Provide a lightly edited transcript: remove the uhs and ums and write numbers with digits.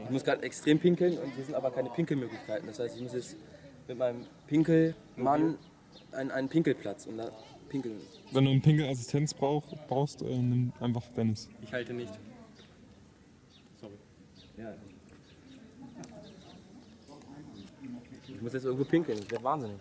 Ich muss gerade extrem pinkeln und hier sind aber keine Pinkelmöglichkeiten. Das heißt, ich muss jetzt mit meinem Pinkelmann einen Pinkelplatz und da pinkeln. Wenn du eine Pinkelassistenz brauchst, nimm einfach Dennis. Ich halte nicht. Sorry. Ja. Ich muss jetzt irgendwo pinkeln, ich werde wahnsinnig.